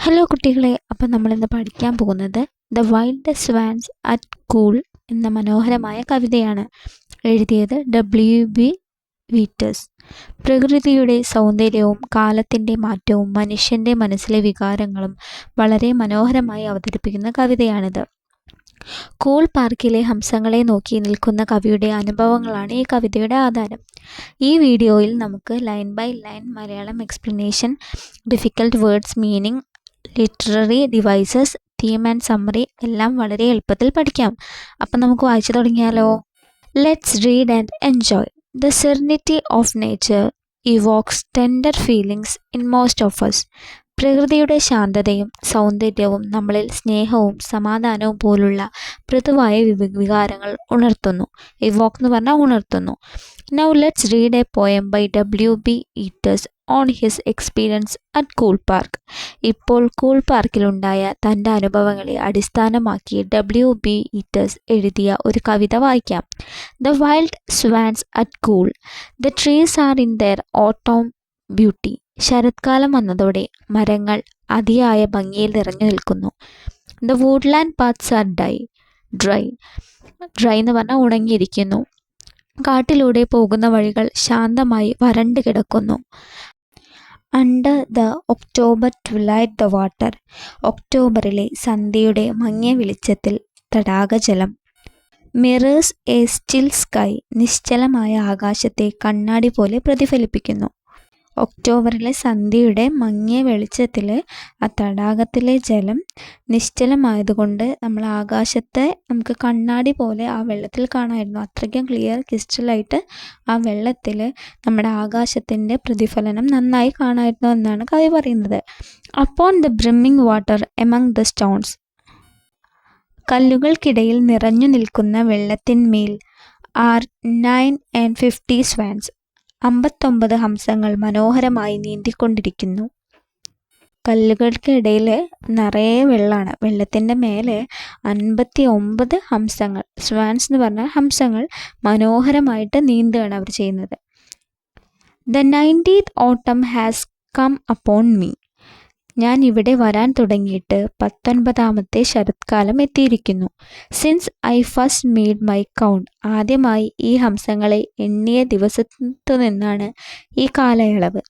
Hello കുട്ടികളെ, അപ്പം നമ്മളിന്ന് പഠിക്കാൻ പോകുന്നത് the wild swans at Coole എന്ന മനോഹരമായ കവിതയാണ്. എഴുതിയത് W.B. വീറ്റേഴ്സ്. പ്രകൃതിയുടെ സൗന്ദര്യവും കാലത്തിൻ്റെ മാറ്റവും മനുഷ്യൻ്റെ മനസ്സിലെ വികാരങ്ങളും വളരെ മനോഹരമായി അവതരിപ്പിക്കുന്ന കവിതയാണിത്. കൂൾ പാർക്കിലെ ഹംസങ്ങളെ നോക്കി നിൽക്കുന്ന കവിയുടെ അനുഭവങ്ങളാണ് ഈ കവിതയുടെ ആധാരം. ഈ വീഡിയോയിൽ നമുക്ക് line by line Malayalam explanation, difficult words, meaning, literary devices, theme and summary എല്ലാം വളരെ എളുപ്പത്തിൽ പഠിക്കാം. അപ്പം നമുക്ക് വായിച്ചു തുടങ്ങിയാലോ? Let's read and enjoy. The serenity of nature evokes tender feelings in most of us. പ്രകൃതിയുടെ ശാന്തതയും സൗന്ദര്യവും നമ്മളിൽ സ്നേഹവും സമാധാനവും പോലുള്ള മൃദുവായ വികാരങ്ങൾ ഉണർത്തുന്നു. ഇവോക്ക് എന്ന് പറഞ്ഞാൽ ഉണർത്തുന്നു. Now let's read a poem by W.B. Yeats on his experience at Coole Park. ഇപ്പോൾ കൂൾ പാർക്കിലുണ്ടായ തൻ്റെ അനുഭവങ്ങളെ അടിസ്ഥാനമാക്കി W.B. വീറ്റേഴ്സ് എഴുതിയ ഒരു കവിത വായിക്കാം. The wild swans at Coole. The trees are in their autumn beauty. ശരത്കാലം വന്നതോടെ മരങ്ങൾ അതിയായ ഭംഗിയിൽ നിറഞ്ഞു നിൽക്കുന്നു. The woodland paths are dry എന്ന് പറഞ്ഞാൽ ഉണങ്ങിയിരിക്കുന്നു. കാട്ടിലൂടെ പോകുന്ന വഴികൾ ശാന്തമായി വരണ്ട് കിടക്കുന്നു. Under the October twilight the water. ഒക്ടോബറിലെ സന്ധ്യയുടെ മങ്ങിയ വെളിച്ചത്തിൽ തടാകജലം. Mirrors a still sky. നിശ്ചലമായ ആകാശത്തെ കണ്ണാടി പോലെ പ്രതിഫലിപ്പിക്കുന്നു. ഒക്ടോബറിലെ സന്ധ്യയുടെ മങ്ങിയ വെളിച്ചത്തിൽ ആ തടാകത്തിലെ ജലം നിശ്ചലമായതുകൊണ്ട് നമ്മൾ ആകാശത്തെ നമുക്ക് കണ്ണാടി പോലെ ആ വെള്ളത്തിൽ കാണാമായിരുന്നു. അത്രയ്ക്കും ക്ലിയർ ക്രിസ്റ്റലായിട്ട് ആ വെള്ളത്തിൽ നമ്മുടെ ആകാശത്തിൻ്റെ പ്രതിഫലനം നന്നായി കാണാമായിരുന്നു എന്നാണ് കവി പറയുന്നത്. Upon the brimming water among the stones. കല്ലുകൾക്കിടയിൽ നിറഞ്ഞു നിൽക്കുന്ന വെള്ളത്തിന്മേൽ ആർ 950 swans. 59 ഹംസങ്ങൾ മനോഹരമായി നീന്തിക്കൊണ്ടിരിക്കുന്നു. കല്ലുകൾക്കിടയിൽ നിറയെ വെള്ളമാണ്. വെള്ളത്തിൻ്റെ മേലെ 59 ഹംസങ്ങൾ, സ്വാൻസ് എന്ന് പറഞ്ഞാൽ ഹംസങ്ങൾ, മനോഹരമായിട്ട് നീന്തുകയാണ് അവർ ചെയ്യുന്നത്. The 90th autumn has come upon me. ഞാൻ ഇവിടെ വരാൻ തുടങ്ങിയിട്ട് 19ാമത്തെ ശരത്കാലം എത്തിയിരിക്കുന്നു. Since I first made my count. ആദ്യമായി ഈ ഹംസങ്ങളെ എണ്ണിയ ദിവസത്തു നിന്നാണ് ഈ കാലയളവ്.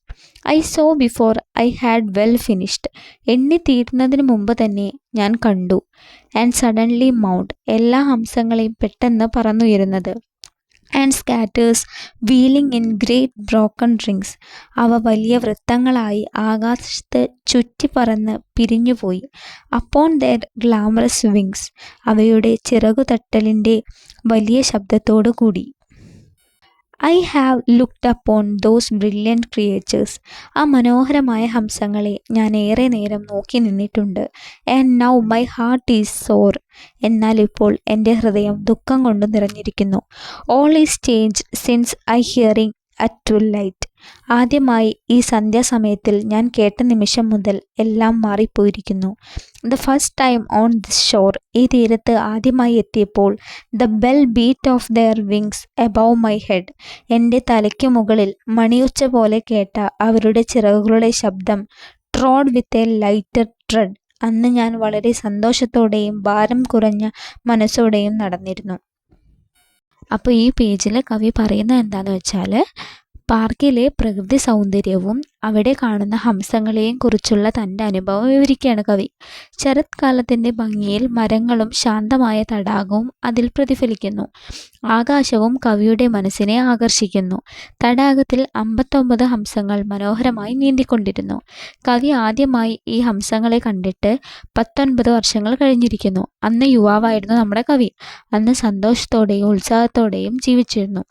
I saw before I had well finished. എണ്ണി തീരുന്നതിന് മുമ്പ് തന്നെ ഞാൻ കണ്ടു. And suddenly mount. എല്ലാ ഹംസങ്ങളെയും പെട്ടെന്ന് പറന്നുയരുന്നത്. And scatters wheeling in great broken rings. അവ വലിയ വൃത്തങ്ങളായി ആകാശത്ത് ചുറ്റിപ്പറന്ന് പിരിഞ്ഞുപോയി. Upon their glamorous wings. അവയുടെ ചിറകുതട്ടലിൻ്റെ വലിയ ശബ്ദത്തോടു കൂടി. I have looked upon those brilliant creatures. ആ മനോഹരമായ ഹംസങ്ങളെ ഞാൻ ഏറെ നേരം നോക്കി നിന്നിട്ടുണ്ട്. And now my heart is sore. എന്നാൽ ഇപ്പോൾ എൻ്റെ ഹൃദയം ദുഃഖം കൊണ്ട് നിറഞ്ഞിരിക്കുന്നു. All is change since I hearing at twilight. ആദ്യമായി ഈ സന്ധ്യാസമയത്തിൽ ഞാൻ കേട്ട നിമിഷം മുതൽ എല്ലാം മാറിപ്പോയിരിക്കുന്നു. The first time on this shore. ഈ തീരത്ത് ആദ്യമായി എത്തിയപ്പോൾ the bell beat of their wings above my head. എൻ്റെ തലയ്ക്കു മുകളിൽ മണിയൊച്ച പോലെ കേട്ട അവരുടെ ചിറകുകളുടെ ശബ്ദം. ട്രോഡ് വിത്ത് എ ലൈറ്റർ ട്രെഡ്. അന്ന് ഞാൻ വളരെ സന്തോഷത്തോടെയും ഭാരം കുറഞ്ഞ മനസ്സോടെയും നടന്നിരുന്നു. അപ്പോൾ ഈ പേജിൽ കവി പറയുന്നത് എന്താണെന്ന് വെച്ചാൽ, പാർക്കിലെ പ്രകൃതി സൗന്ദര്യവും അവിടെ കാണുന്ന ഹംസങ്ങളെയും കുറിച്ചുള്ള തൻ്റെ അനുഭവം വിവരിക്കുകയാണ് കവി. ശരത്കാലത്തിൻ്റെ ഭംഗിയിൽ മരങ്ങളും ശാന്തമായ തടാകവും അതിൽ പ്രതിഫലിക്കുന്നു. ആകാശവും കവിയുടെ മനസ്സിനെ ആകർഷിക്കുന്നു. തടാകത്തിൽ 59 ഹംസങ്ങൾ മനോഹരമായി നീന്തിക്കൊണ്ടിരുന്നു. കവി ആദ്യമായി ഈ ഹംസങ്ങളെ കണ്ടിട്ട് 19 വർഷങ്ങൾ കഴിഞ്ഞിരിക്കുന്നു. അന്ന് യുവാവായിരുന്നു നമ്മുടെ കവി. അന്ന് സന്തോഷത്തോടെയും ഉത്സാഹത്തോടെയും ജീവിച്ചിരുന്നു.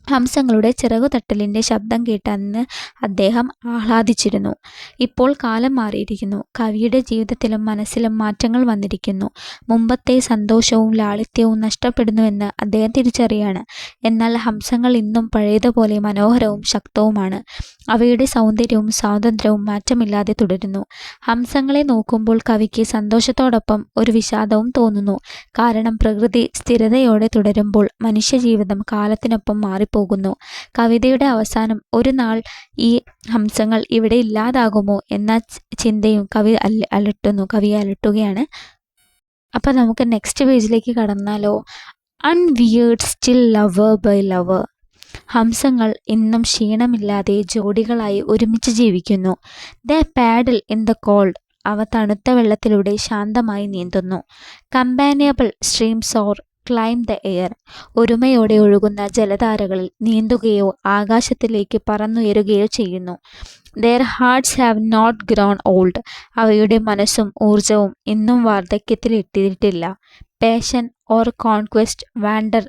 ഹംസങ്ങളുടെ ചിറകുതട്ടലിൻ്റെ ശബ്ദം കേട്ട് അന്ന് അദ്ദേഹം ആഹ്ലാദിച്ചിരുന്നു. ഇപ്പോൾ കാലം മാറിയിരിക്കുന്നു. കവിയുടെ ജീവിതത്തിലും മനസ്സിലും മാറ്റങ്ങൾ വന്നിരിക്കുന്നു. മുമ്പത്തെ സന്തോഷവും ലാളിത്യവും നഷ്ടപ്പെടുന്നുവെന്ന് അദ്ദേഹം തിരിച്ചറിയാണ്. എന്നാൽ ഹംസങ്ങൾ ഇന്നും പഴയതുപോലെ മനോഹരവും ശക്തവുമാണ്. അവയുടെ സൗന്ദര്യവും സ്വാതന്ത്ര്യവും മാറ്റമില്ലാതെ തുടരുന്നു. ഹംസങ്ങളെ നോക്കുമ്പോൾ കവിക്ക് സന്തോഷത്തോടൊപ്പം ഒരു വിഷാദവും തോന്നുന്നു. കാരണം പ്രകൃതി സ്ഥിരതയോടെ തുടരുമ്പോൾ മനുഷ്യജീവിതം കാലത്തിനൊപ്പം മാറിപ്പോകുന്നു. പോകുന്നു. കവിതയുടെ അവസാനം ഒരു നാൾ ഈ ഹംസങ്ങൾ ഇവിടെ ഇല്ലാതാകുമോ എന്ന ചിന്തയും കവിയെ അലട്ടുകയാണ്. അപ്പം നമുക്ക് നെക്സ്റ്റ് പേജിലേക്ക് കടന്നാലോ. Unwearied still lover by lover. ഹംസങ്ങൾ ഇന്നും ക്ഷീണമില്ലാതെ ജോഡികളായി ഒരുമിച്ച് ജീവിക്കുന്നു. The paddle in the cold. അവ തണുത്ത വെള്ളത്തിലൂടെ ശാന്തമായി നീന്തുന്നു. Companionable streams or climb the air. ഒരുമയോടെ ഒഴുകുന്ന ജലധാരകളിൽ നീന്തുകയോ ആകാശത്തിലേക്ക് പറന്നുയരുകയോ ചെയ്യുന്നു. Their hearts have not grown old. അവയുടെ മനസ്സും ഊർജവും ഇന്നും വാർദ്ധക്യത്തിൽ എത്തിയിട്ടില്ല. Passion or conquest wander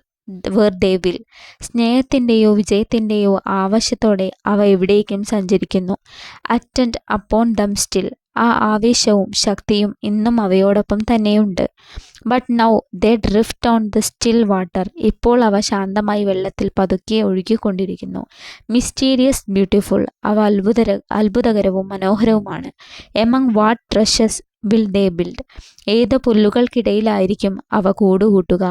where they will. സ്നേഹത്തിൻ്റെയോ വിജയത്തിൻ്റെയോ ആവശ്യത്തോടെ അവ എവിടേക്കും സഞ്ചരിക്കുന്നു. Attend upon them still. ആ ആവേശവും ശക്തിയും ഇന്നും അവയോടൊപ്പം തന്നെയുണ്ട്. But now they drift on the still water. ഇപ്പോൾ അവ ശാന്തമായി വെള്ളത്തിൽ പതുക്കെ ഒഴുകിക്കൊണ്ടിരിക്കുന്നു. Mysterious beautiful. അവ അത്ഭുതകരവും മനോഹരവുമാണ്. Among what rushes will they build. ഏത് പുല്ലുകൾക്കിടയിലായിരിക്കും അവ കൂടുകൂട്ടുക.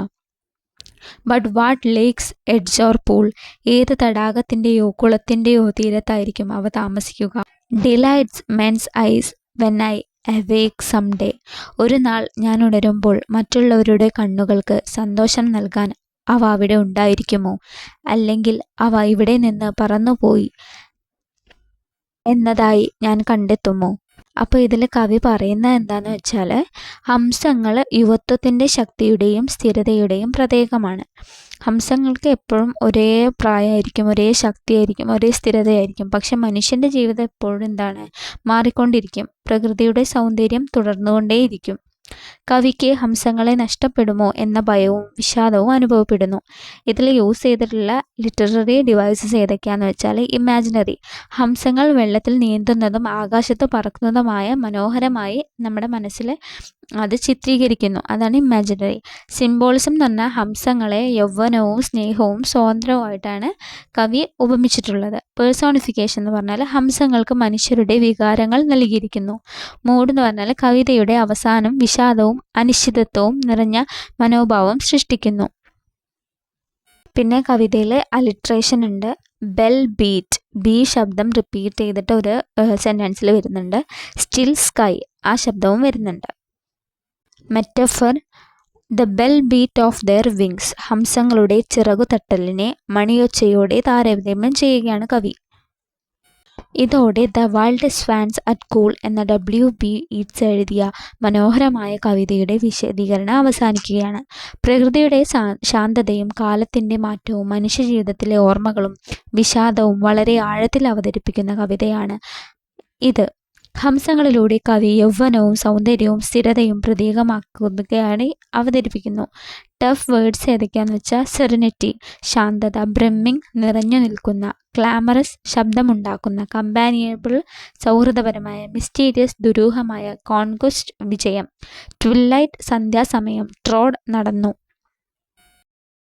But what lake's edge or pool. ഏത് തടാകത്തിൻ്റെയോ കുളത്തിൻ്റെയോ തീരത്തായിരിക്കും അവ താമസിക്കുക. Delight men's eyes when I awake some day. ഒരു നാൾ ഞാൻ ഉണരുമ്പോൾ മറ്റുള്ളവരുടെ കണ്ണുകൾക്ക് സന്തോഷം നൽകാൻ അവ അവിടെ ഉണ്ടായിരിക്കുമോ? അല്ലെങ്കിൽ അവ ഇവിടെ നിന്ന് പറന്നുപോയി എന്നതായി ഞാൻ കണ്ടെത്തുമോ? അപ്പോൾ ഇതിൽ കവി പറയുന്നത് എന്താണെന്ന് വെച്ചാൽ, ഹംസങ്ങൾ യുവത്വത്തിൻ്റെ ശക്തിയുടെയും സ്ഥിരതയുടെയും പ്രതീകമാണ്. ഹംസങ്ങൾക്ക് എപ്പോഴും ഒരേ പ്രായമായിരിക്കും, ഒരേ ശക്തിയായിരിക്കും, ഒരേ സ്ഥിരതയായിരിക്കും. പക്ഷെ മനുഷ്യൻ്റെ ജീവിതം എപ്പോഴും എന്താണ്, മാറിക്കൊണ്ടിരിക്കും. പ്രകൃതിയുടെ സൗന്ദര്യം തുടർന്നുകൊണ്ടേയിരിക്കും. കവിക്ക് ഹംസങ്ങളെ നഷ്ടപ്പെടുമോ എന്ന ഭയവും വിഷാദവും അനുഭവപ്പെടുന്നു. ഇതിൽ യൂസ് ചെയ്തിട്ടുള്ള ലിറ്റററി ഡിവൈസസ് ഏതൊക്കെയാണെന്ന് വെച്ചാൽ, ഇമാജിനറി. ഹംസങ്ങൾ വെള്ളത്തിൽ നീന്തുന്നതും ആകാശത്ത് പറക്കുന്നതുമായ മനോഹരമായി നമ്മുടെ മനസ്സിൽ അത് ചിത്രീകരിക്കുന്നു. അതാണ് ഇമാജിനറി. സിംബോളിസം എന്ന് പറഞ്ഞാൽ ഹംസങ്ങളെ യൗവനവും സ്നേഹവും സ്വാതന്ത്ര്യവുമായിട്ടാണ് കവി ഉപമിച്ചിട്ടുള്ളത്. പേഴ്സോണിഫിക്കേഷൻ എന്ന് പറഞ്ഞാൽ ഹംസങ്ങൾക്ക് മനുഷ്യരുടെ വികാരങ്ങൾ നൽകിയിരിക്കുന്നു. മൂഡ് എന്ന് പറഞ്ഞാൽ കവിതയുടെ അവസാനം വിഷാദവും അനിശ്ചിതത്വവും നിറഞ്ഞ മനോഭാവം സൃഷ്ടിക്കുന്നു. പിന്നെ കവിതയിൽ അലിട്രേഷൻ ഉണ്ട്. Bell beat. ബി ശബ്ദം റിപ്പീറ്റ് ചെയ്തിട്ട് ഒരു സെൻറ്റൻസിൽ വരുന്നുണ്ട്. സ്റ്റിൽ സ്കൈ, ആ ശബ്ദവും വരുന്നുണ്ട്. Metaphor. The bell beat of their wings. ഹംസങ്ങളുടെ ചിറകുതട്ടലിനെ മണിയൊച്ചയോടെ താരതമ്യം ചെയ്യുകയാണ് കവി. ഇതോടെ the wild swans at Coole എന്ന W.B. ഈറ്റ്സ് എഴുതിയ മനോഹരമായ കവിതയുടെ വിശദീകരണം അവസാനിക്കുകയാണ്. പ്രകൃതിയുടെ ശാന്തതയും കാലത്തിൻ്റെ മാറ്റവും മനുഷ്യജീവിതത്തിലെ ഓർമ്മകളും വിഷാദവും വളരെ ആഴത്തിൽ അവതരിപ്പിക്കുന്ന കവിതയാണ് ഇത്. ഹംസങ്ങളിലൂടെ കവി യൗവനവും സൗന്ദര്യവും സ്ഥിരതയും പ്രതീകമാക്കുകയാണ് അവതരിപ്പിക്കുന്നു. ടഫ് വേർഡ്സ് ഏതൊക്കെയാണെന്ന് വെച്ചാൽ, സെറിനിറ്റി ശാന്തത, ബ്രമ്മിങ് നിറഞ്ഞു നിൽക്കുന്ന, ക്ലാമറസ് ശബ്ദമുണ്ടാക്കുന്ന, കമ്പാനിയബിൾ സൗഹൃദപരമായ, മിസ്റ്റീരിയസ് ദുരൂഹമായ, കോൺക്വസ്റ്റ് വിജയം, ട്വില്ലൈറ്റ് സന്ധ്യാസമയം, ട്രോഡ് നടന്നു,